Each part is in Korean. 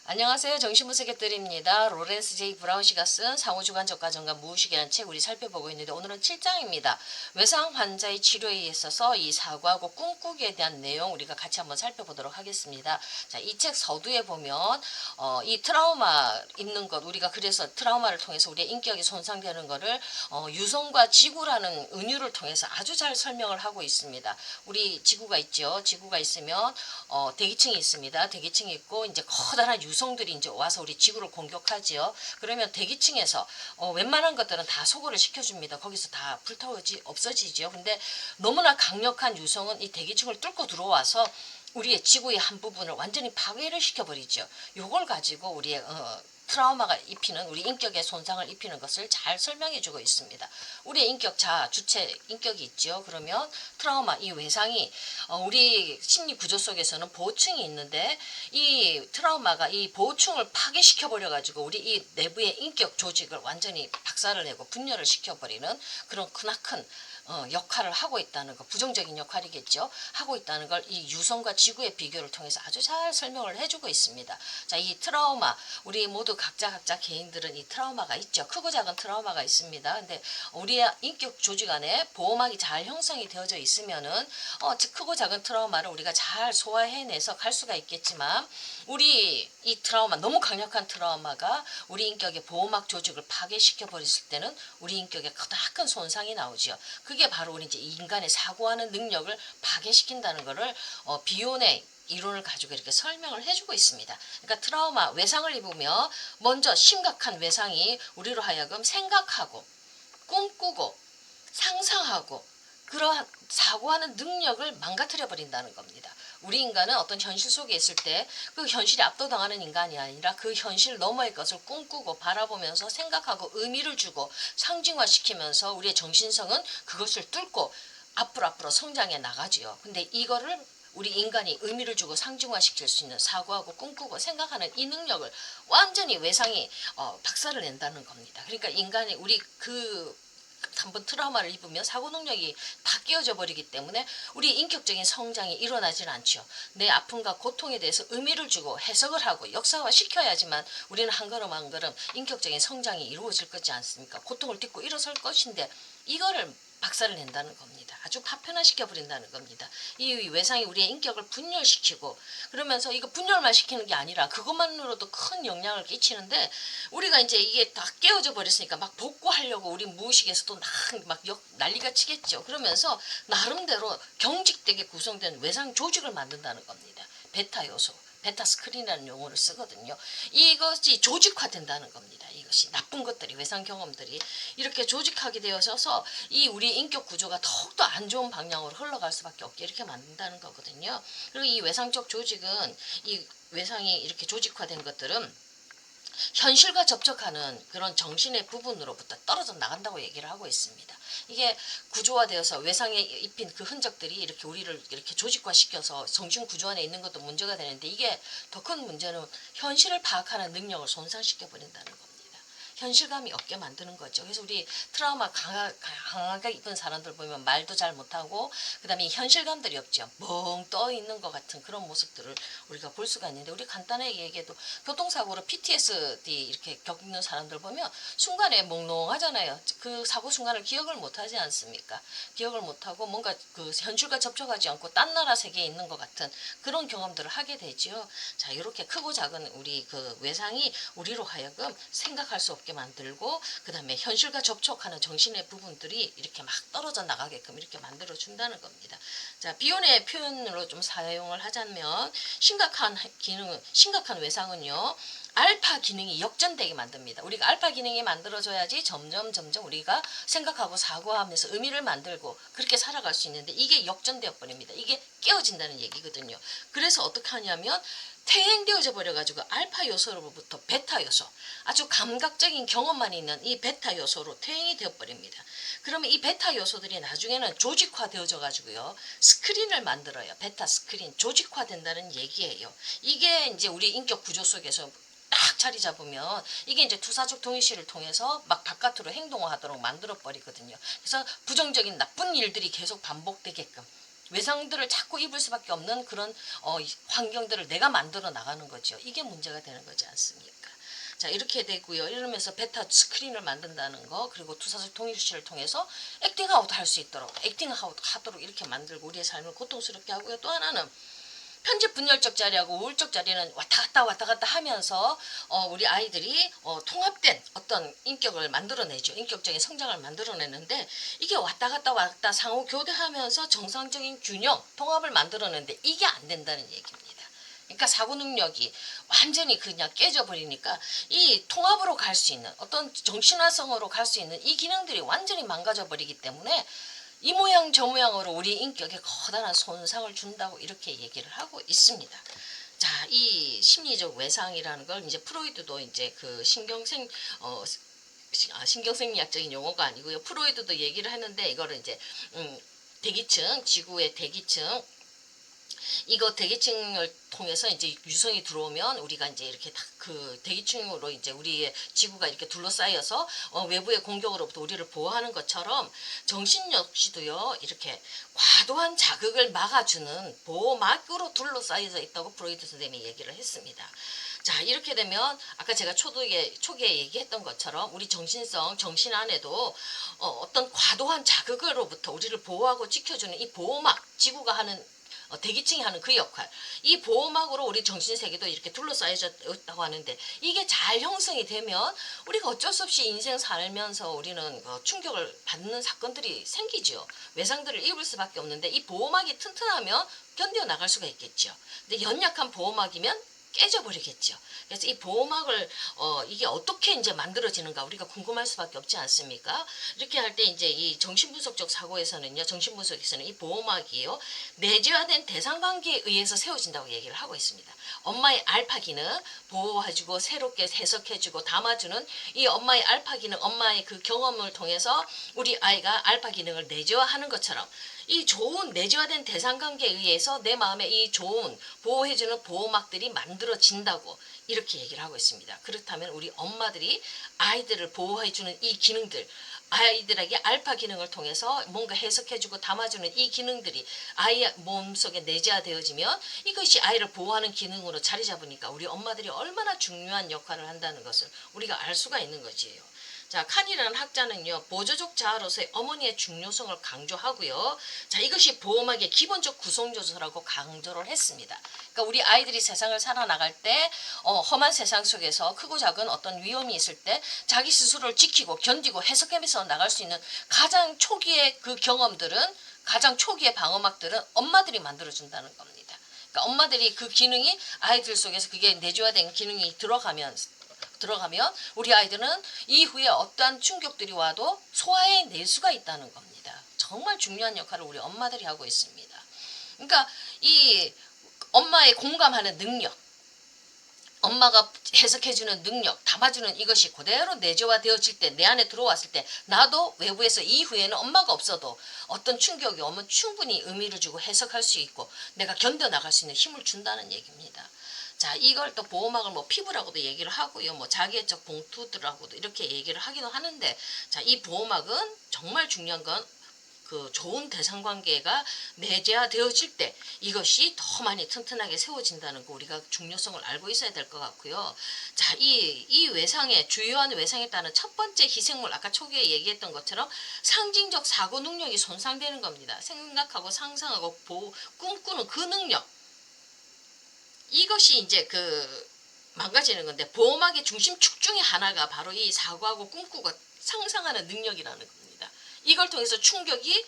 안녕하세요. 정신분석의들입니다. 로렌스 J. 브라운 씨가 쓴 상호주관 적가전과 무의식이라는 책 우리 살펴보고 있는데 오늘은 7장입니다. 외상 환자의 치료에 있어서 이 사고하고 꿈꾸기에 대한 내용 우리가 같이 한번 살펴보도록 하겠습니다. 자, 이 책 서두에 보면 이 트라우마 있는 것 우리가 그래서 트라우마를 통해서 우리의 인격이 손상되는 것을 유성과 지구라는 은유를 통해서 아주 잘 설명을 하고 있습니다. 우리 지구가 있죠. 지구가 있으면 대기층이 있습니다. 대기층이 있고 이제 커다란 유성들이 이제 와서 우리 지구를 공격하지요. 그러면 대기층에서 웬만한 것들은 다 소거를 시켜줍니다. 거기서 다 불타오지 없어지지요. 근데 너무나 강력한 유성은 이 대기층을 뚫고 들어와서 우리의 지구의 한 부분을 완전히 파괴를 시켜버리죠. 요걸 가지고 우리의 트라우마가 입히는 우리 인격에 손상을 입히는 것을 잘 설명해 주고 있습니다. 우리의 인격 자 주체 인격이 있죠. 그러면 트라우마 이 외상이 우리 심리 구조 속에서는 보호층이 있는데 이 트라우마가 이 보호층을 파괴시켜 버려 가지고 우리 이 내부의 인격 조직을 완전히 박살을 내고 분열을 시켜버리는 그런 크나큰 역할을 하고 있다는 거, 부정적인 역할이겠죠. 하고 있다는 걸 이 유성과 지구의 비교를 통해서 아주 잘 설명을 해주고 있습니다. 자, 이 트라우마, 우리 모두 각자 개인들은 이 트라우마가 있죠. 크고 작은 트라우마가 있습니다. 근데 우리의 인격 조직 안에 보호막이 잘 형성이 되어져 있으면은 크고 작은 트라우마를 우리가 잘 소화해내서 갈 수가 있겠지만 우리 이 트라우마, 너무 강력한 트라우마가 우리 인격의 보호막 조직을 파괴시켜 버렸을 때는 우리 인격에 크나큰 손상이 나오죠. 그게 바로 우리 이제 인간의 사고하는 능력을 파괴시킨다는 것을 비혼의 이론을 가지고 이렇게 설명을 해주고 있습니다. 그러니까 트라우마, 외상을 입으며 먼저 심각한 외상이 우리로 하여금 생각하고 꿈꾸고 상상하고 그러한 사고하는 능력을 망가뜨려 버린다는 겁니다. 우리 인간은 어떤 현실 속에 있을 때 그 현실에 압도당하는 인간이 아니라 그 현실 너머의 것을 꿈꾸고 바라보면서 생각하고 의미를 주고 상징화시키면서 우리의 정신성은 그것을 뚫고 앞으로 성장해 나가지요. 근데 이거를 우리 인간이 의미를 주고 상징화시킬 수 있는 사고하고 꿈꾸고 생각하는 이 능력을 완전히 외상이 박살을 낸다는 겁니다. 그러니까 인간이 우리 한번 트라우마를 입으면 사고 능력이 다 깨어져 버리기 때문에 우리 인격적인 성장이 일어나지는 않죠. 내 아픔과 고통에 대해서 의미를 주고 해석을 하고 역사화 시켜야지만 우리는 한 걸음 한 걸음 인격적인 성장이 이루어질 거지 않습니까? 고통을 딛고 일어설 것인데 이거를 박살을 낸다는 겁니다. 아주 파편화시켜 버린다는 겁니다. 이 외상이 우리의 인격을 분열시키고 그러면서 이거 분열만 시키는 게 아니라 그것만으로도 큰 영향을 끼치는데 우리가 이제 이게 다 깨어져 버렸으니까 막 복구하려고 우리 무의식에서도 막 난리가 치겠죠. 그러면서 나름대로 경직되게 구성된 외상 조직을 만든다는 겁니다. 베타 요소. 베타 스크린이라는 용어를 쓰거든요. 이것이 조직화된다는 겁니다. 이것이 나쁜 것들이 외상 경험들이 이렇게 조직하게 되어서 이 우리 인격 구조가 더욱더 안 좋은 방향으로 흘러갈 수밖에 없게 이렇게 만든다는 거거든요. 그리고 이 외상적 조직은 이 외상이 이렇게 조직화된 것들은 현실과 접촉하는 그런 정신의 부분으로부터 떨어져 나간다고 얘기를 하고 있습니다. 이게 구조화되어서 외상에 입힌 그 흔적들이 이렇게 우리를 이렇게 조직화시켜서 정신 구조 안에 있는 것도 문제가 되는데 이게 더 큰 문제는 현실을 파악하는 능력을 손상시켜 버린다는 겁니다. 현실감이 없게 만드는 거죠. 그래서 우리 트라우마 강하게 입은 사람들 보면 말도 잘 못하고 그다음에 현실감들이 없죠. 멍 떠 있는 것 같은 그런 모습들을 우리가 볼 수가 있는데 우리 간단하게 얘기해도 교통사고로 PTSD 이렇게 겪는 사람들 보면 순간에 몽롱하잖아요. 그 사고 순간을 기억을 못하지 않습니까? 기억을 못하고 뭔가 그 현실과 접촉하지 않고 딴 나라 세계에 있는 것 같은 그런 경험들을 하게 되죠. 자, 이렇게 크고 작은 우리 그 외상이 우리로 하여금 생각할 수 없게 만들고 그 다음에 현실과 접촉하는 정신의 부분들이 이렇게 막 떨어져 나가게끔 이렇게 만들어 준다는 겁니다. 자, 비혼의 표현으로 좀 사용을 하자면 심각한 외상은요. 알파 기능이 역전되게 만듭니다. 우리가 알파 기능이 만들어져야지 점점 우리가 생각하고 사고하면서 의미를 만들고 그렇게 살아갈 수 있는데 이게 역전되어 버립니다. 이게 깨어진다는 얘기거든요. 그래서 어떻게 하냐면 퇴행되어져 버려가지고 알파 요소로부터 베타 요소, 아주 감각적인 경험만 있는 이 베타 요소로 퇴행이 되어버립니다. 그러면 이 베타 요소들이 나중에는 조직화되어져 가지고요. 스크린을 만들어요. 베타 스크린, 조직화된다는 얘기예요. 이게 이제 우리 인격 구조 속에서 딱 자리 잡으면 이게 이제 투사적 동의시를 통해서 막 바깥으로 행동을 하도록 만들어 버리거든요. 그래서 부정적인 나쁜 일들이 계속 반복되게끔 외상들을 자꾸 입을 수밖에 없는 그런 환경들을 내가 만들어 나가는 거죠. 이게 문제가 되는 거지 않습니까? 자, 이렇게 되고요. 이러면서 베타 스크린을 만든다는 거, 그리고 투사술 통일시를 통해서 액팅아웃 할 수 있도록, 액팅아웃 하도록 이렇게 만들고 우리의 삶을 고통스럽게 하고요. 또 하나는 편집 분열적 자리하고 우울적 자리는 왔다 갔다 하면서 우리 아이들이 통합된 어떤 인격을 만들어내죠. 인격적인 성장을 만들어내는데 이게 왔다 갔다 상호 교대하면서 정상적인 균형, 통합을 만들어내는데 이게 안 된다는 얘기입니다. 그러니까 사고 능력이 완전히 그냥 깨져버리니까 이 통합으로 갈 수 있는 어떤 정신화성으로 갈 수 있는 이 기능들이 완전히 망가져 버리기 때문에 이 모양 저 모양으로 우리 인격에 거대한 손상을 준다고 이렇게 얘기를 하고 있습니다. 자, 이 심리적 외상이라는 걸 이제 프로이드도 이제 그 신경생리학적인 용어가 아니고요. 프로이드도 얘기를 했는데 이거를 이제 대기층, 지구의 대기층, 이거 대기층을 통해서 이제 유성이 들어오면 우리가 이제 이렇게 그 대기층으로 이제 우리의 지구가 이렇게 둘러싸여서 외부의 공격으로부터 우리를 보호하는 것처럼 정신 역시도요 이렇게 과도한 자극을 막아주는 보호막으로 둘러싸여져 있다고 프로이드 선생님이 얘기를 했습니다. 자, 이렇게 되면 아까 제가 초기에 얘기했던 것처럼 우리 정신 안에도 어떤 과도한 자극으로부터 우리를 보호하고 지켜주는 이 보호막, 지구가 하는 대기층이 하는 그 역할, 이 보호막으로 우리 정신세계도 이렇게 둘러싸여져 있다고 하는데 이게 잘 형성이 되면 우리가 어쩔 수 없이 인생 살면서 우리는 충격을 받는 사건들이 생기죠. 외상들을 입을 수밖에 없는데 이 보호막이 튼튼하면 견뎌나갈 수가 있겠죠. 근데 연약한 보호막이면 깨져버리겠죠. 그래서 이 보호막을 이게 어떻게 이제 만들어지는가 우리가 궁금할 수밖에 없지 않습니까? 이렇게 할 때 이제 이 정신분석적 사고에서는요, 정신분석에서는 이 보호막이요 내재화된 대상관계에 의해서 세워진다고 얘기를 하고 있습니다. 엄마의 알파 기능 보호해주고 새롭게 해석해주고 담아주는 이 엄마의 알파 기능, 엄마의 그 경험을 통해서 우리 아이가 알파 기능을 내재화하는 것처럼 이 좋은 내재화된 대상관계에 의해서 내 마음에 이 좋은 보호해주는 보호막들이 만들어진다고 이렇게 얘기를 하고 있습니다. 그렇다면 우리 엄마들이 아이들을 보호해주는 이 기능들, 아이들에게 알파 기능을 통해서 뭔가 해석해주고 담아주는 이 기능들이 아이의 몸속에 내재화되어지면 이것이 아이를 보호하는 기능으로 자리 잡으니까 우리 엄마들이 얼마나 중요한 역할을 한다는 것을 우리가 알 수가 있는 거지요. 자, 칸이라는 학자는요, 보조적 자아로서의 어머니의 중요성을 강조하고요. 자, 이것이 보호막의 기본적 구성 요소라고 강조를 했습니다. 그러니까 우리 아이들이 세상을 살아나갈 때 험한 세상 속에서 크고 작은 어떤 위험이 있을 때 자기 스스로를 지키고 견디고 해석하면서 나갈 수 있는 가장 초기의 그 경험들은, 가장 초기의 방어막들은 엄마들이 만들어준다는 겁니다. 그러니까 엄마들이 그 기능이 아이들 속에서 그게 내재화된 기능이 들어가면 우리 아이들은 이후에 어떠한 충격들이 와도 소화해낼 수가 있다는 겁니다. 정말 중요한 역할을 우리 엄마들이 하고 있습니다. 그러니까 이 엄마의 공감하는 능력, 엄마가 해석해주는 능력, 담아주는 이것이 그대로 내재화되어질 때, 내 안에 들어왔을 때 나도 외부에서 이후에는 엄마가 없어도 어떤 충격이 오면 충분히 의미를 주고 해석할 수 있고 내가 견뎌나갈 수 있는 힘을 준다는 얘기입니다. 자, 이걸 또 보호막을 뭐 피부라고도 얘기를 하고요. 뭐 자기애적 봉투들하고도 이렇게 얘기를 하기도 하는데, 자, 이 보호막은 정말 중요한 건 그 좋은 대상관계가 내재화되어질 때 이것이 더 많이 튼튼하게 세워진다는 거 우리가 중요성을 알고 있어야 될 것 같고요. 자, 이 외상의 주요한 외상에 따른 첫 번째 희생물, 아까 초기에 얘기했던 것처럼 상징적 사고 능력이 손상되는 겁니다. 생각하고 상상하고 꿈꾸는 그 능력, 이것이 이제 그 망가지는 건데, 보호막의 중심축 중에 하나가 바로 이 사고하고 꿈꾸고 상상하는 능력이라는 겁니다. 이걸 통해서 충격이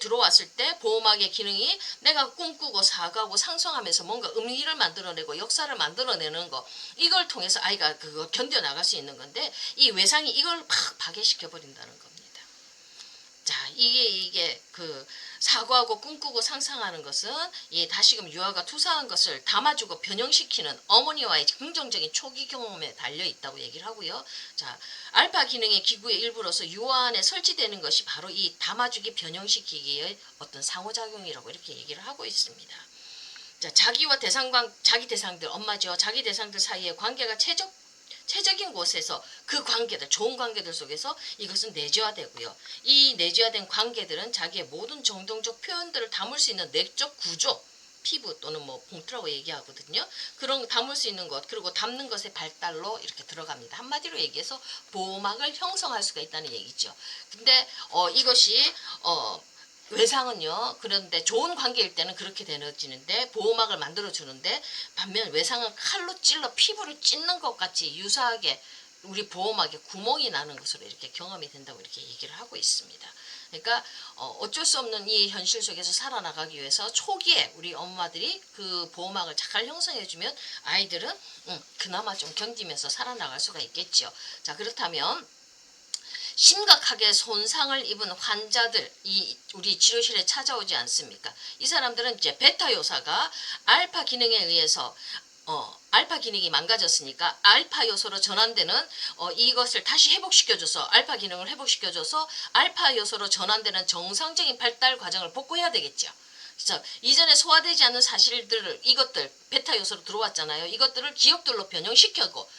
들어왔을 때 보호막의 기능이 내가 꿈꾸고 사고하고 상상하면서 뭔가 의미를 만들어내고 역사를 만들어내는 거, 이걸 통해서 아이가 그거 견뎌나갈 수 있는 건데, 이 외상이 이걸 팍 파괴시켜 버린다는 겁니다. 자, 이게 그 사고하고 꿈꾸고 상상하는 것은 이 다시금 유아가 투사한 것을 담아주고 변형시키는 어머니와의 긍정적인 초기 경험에 달려 있다고 얘기를 하고요. 자, 알파 기능의 기구의 일부로서 유아 안에 설치되는 것이 바로 이 담아주기 변형시키기의 어떤 상호작용이라고 이렇게 얘기를 하고 있습니다. 자, 자기 대상들, 엄마죠. 자기 대상들 사이의 관계가 체적인 곳에서 그 관계들, 좋은 관계들 속에서 이것은 내재화되고요. 이 내재화된 관계들은 자기의 모든 정동적 표현들을 담을 수 있는 내적 구조, 피부 또는 뭐 봉투라고 얘기하거든요. 그런 거 담을 수 있는 것, 그리고 담는 것의 발달로 이렇게 들어갑니다. 한마디로 얘기해서 보호막을 형성할 수가 있다는 얘기죠. 근데 이것이 외상은요, 그런데 좋은 관계일 때는 그렇게 되어지는데 보호막을 만들어 주는데, 반면 외상은 칼로 찔러 피부를 찢는 것 같이 유사하게 우리 보호막에 구멍이 나는 것으로 이렇게 경험이 된다고 이렇게 얘기를 하고 있습니다. 그러니까 어쩔 수 없는 이 현실 속에서 살아나가기 위해서 초기에 우리 엄마들이 그 보호막을 잘 형성해주면 아이들은 그나마 좀 견디면서 살아나갈 수가 있겠죠. 자, 그렇다면 심각하게 손상을 입은 환자들, 우리 치료실에 찾아오지 않습니까? 이 사람들은 이제 베타 요사가 알파 기능에 의해서 알파 기능이 망가졌으니까 알파 요소로 전환되는 이것을 다시 회복시켜줘서 알파 기능을 회복시켜줘서 알파 요소로 전환되는 정상적인 발달 과정을 복구해야 되겠죠. 그래서 이전에 소화되지 않는 사실들을, 이것들 베타 요소로 들어왔잖아요. 이것들을 기억들로 변형시켜고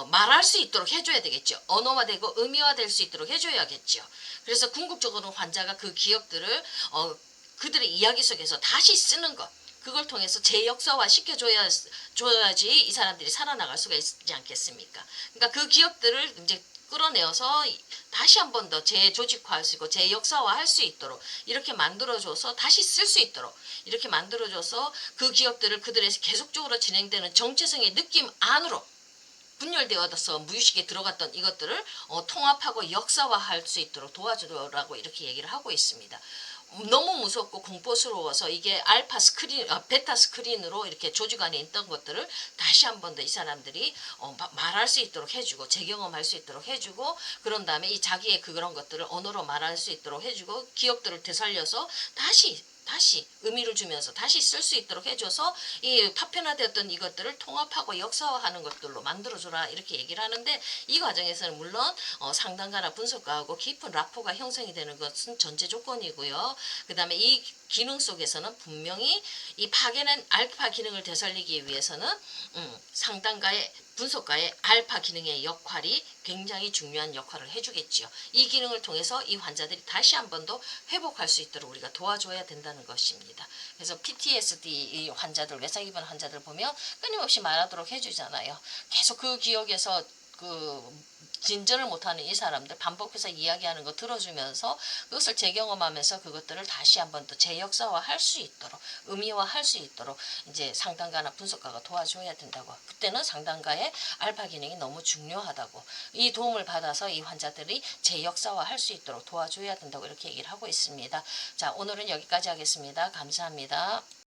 말할 수 있도록 해줘야 되겠죠. 언어화되고 의미화될 수 있도록 해줘야겠죠. 그래서 궁극적으로 환자가 그 기억들을 그들의 이야기 속에서 다시 쓰는 것, 그걸 통해서 재역사화 시켜줘야지 이 사람들이 살아나갈 수가 있지 않겠습니까? 그러니까 그 기억들을 이제 끌어내어서 다시 한 번 더 재조직화할 수 있고 재역사화할 수 있도록 이렇게 만들어줘서 다시 쓸 수 있도록 이렇게 만들어줘서 그 기억들을 그들의 계속적으로 진행되는 정체성의 느낌 안으로 분열되어서 무의식에 들어갔던 이것들을 통합하고 역사화할 수 있도록 도와주라고 이렇게 얘기를 하고 있습니다. 너무 무섭고 공포스러워서 이게 알파 스크린, 베타 스크린으로 이렇게 조직 안에 있던 것들을 다시 한 번 더 이 사람들이 말할 수 있도록 해주고 재경험할 수 있도록 해주고, 그런 다음에 이 자기의 그런 것들을 언어로 말할 수 있도록 해주고 기억들을 되살려서 다시 의미를 주면서 다시 쓸 수 있도록 해줘서 이 파편화되었던 이것들을 통합하고 역사화하는 것들로 만들어줘라 이렇게 얘기를 하는데, 이 과정에서는 물론 상담가나 분석가하고 깊은 라포가 형성이 되는 것은 전제 조건이고요. 그 다음에 이 기능 속에서는 분명히 이 파괴된 알파 기능을 되살리기 위해서는 상담가의 분석가의 알파 기능의 역할이 굉장히 중요한 역할을 해주겠지요. 이 기능을 통해서 이 환자들이 다시 한 번 더 회복할 수 있도록 우리가 도와줘야 된다는 것입니다. 그래서 PTSD 환자들, 외상 입은 환자들 보면 끊임없이 말하도록 해주잖아요. 계속 그 기억에서 진전을 못하는 이 사람들 반복해서 이야기하는 거 들어주면서 그것을 재경험하면서 그것들을 다시 한번 더 재역사화할 수 있도록 의미화할 수 있도록 이제 상담가나 분석가가 도와줘야 된다고. 그때는 상담가의 알파 기능이 너무 중요하다고, 이 도움을 받아서 이 환자들이 재역사화할 수 있도록 도와줘야 된다고 이렇게 얘기를 하고 있습니다. 자, 오늘은 여기까지 하겠습니다. 감사합니다.